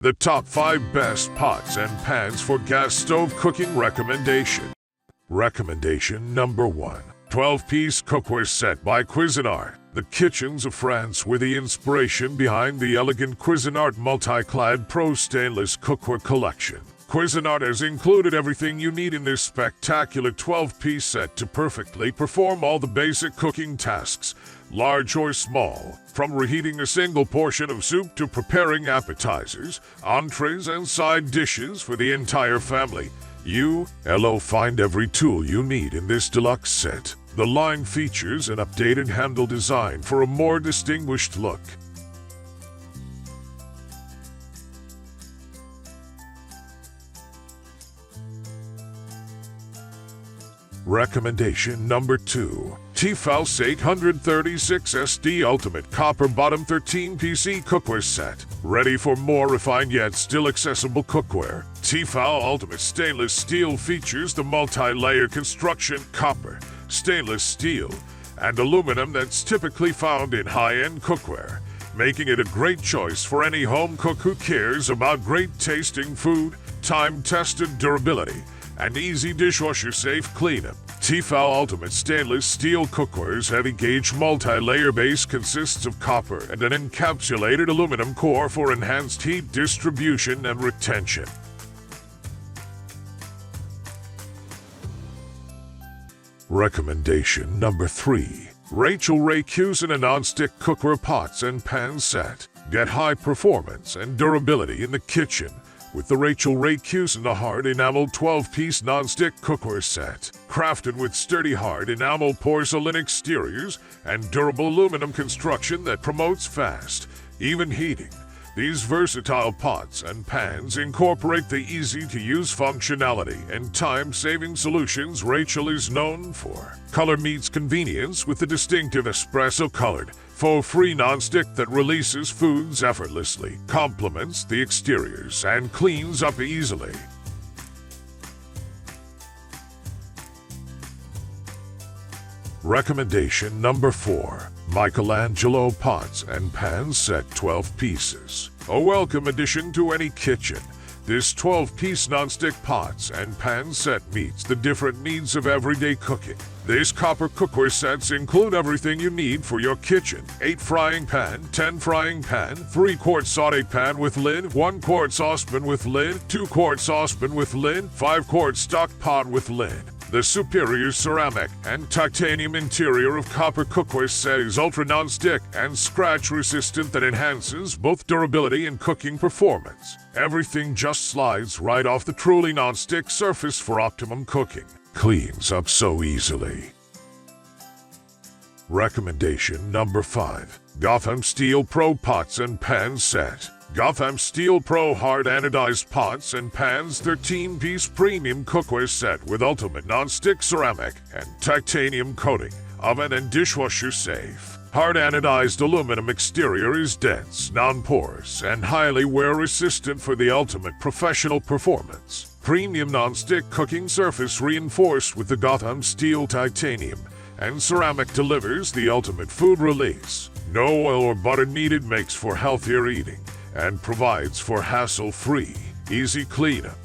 The top 5 best pots and pans for gas stove cooking recommendation. Recommendation number 1. 12-piece cookware set by Cuisinart. The kitchens of France were the inspiration behind the elegant Cuisinart Multi-Clad Pro Stainless Cookware Collection. Cuisinart has included everything you need in this spectacular 12-piece set to perfectly perform all the basic cooking tasks, large or small, from reheating a single portion of soup to preparing appetizers, entrees, and side dishes for the entire family. You'll find every tool you need in this deluxe set. The line features an updated handle design for a more distinguished look. Recommendation number 2. Tefal's 836 SD Ultimate Copper Bottom 13PC Cookware Set. Ready for more refined yet still accessible cookware. Tefal Ultimate Stainless Steel features the multi-layer construction copper, stainless steel, and aluminum that's typically found in high-end cookware, making it a great choice for any home cook who cares about great tasting food, time-tested durability, and easy dishwasher-safe cleanup. Tefal Ultimate Stainless Steel Cookware's heavy-gauge multi-layer base consists of copper and an encapsulated aluminum core for enhanced heat distribution and retention. Recommendation number 3. Rachael Ray Cuisine Non-Stick Cookware Pots and Pans Set. Get high performance and durability in the kitchen with the Rachael Ray Cuisine Hard Enamel 12-piece non-stick cookware set. Crafted with sturdy hard enamel porcelain exteriors and durable aluminum construction that promotes fast, even heating, these versatile pots and pans incorporate the easy-to-use functionality and time-saving solutions Rachael is known for. Color meets convenience with the distinctive espresso-colored, faux-free nonstick that releases foods effortlessly, complements the exteriors, and cleans up easily. Recommendation number 4. Michelangelo Pots and Pans Set 12 Pieces. A welcome addition to any kitchen, this 12-piece nonstick pots and pan set meets the different needs of everyday cooking. These copper cookware sets include everything you need for your kitchen. 8 frying pan, 10 frying pan, 3-quart saute pan with lid, 1-quart saucepan with lid, 2-quart saucepan with lid, 5-quart stock pot with lid. The superior ceramic and titanium interior of copper cookware set is ultra non-stick and scratch-resistant that enhances both durability and cooking performance. Everything just slides right off the truly non-stick surface for optimum cooking. Cleans up so easily. Recommendation number 5. Gotham Steel Pro Pots and Pans Set. Gotham Steel Pro Hard Anodized Pots and Pans 13-piece premium cookware set with ultimate non-stick ceramic and titanium coating, oven and dishwasher safe. Hard anodized aluminum exterior is dense, non-porous, and highly wear-resistant for the ultimate professional performance. Premium non-stick cooking surface reinforced with the Gotham Steel titanium and ceramic delivers the ultimate food release. No oil or butter needed, makes for healthier eating and provides for hassle-free, easy cleanup.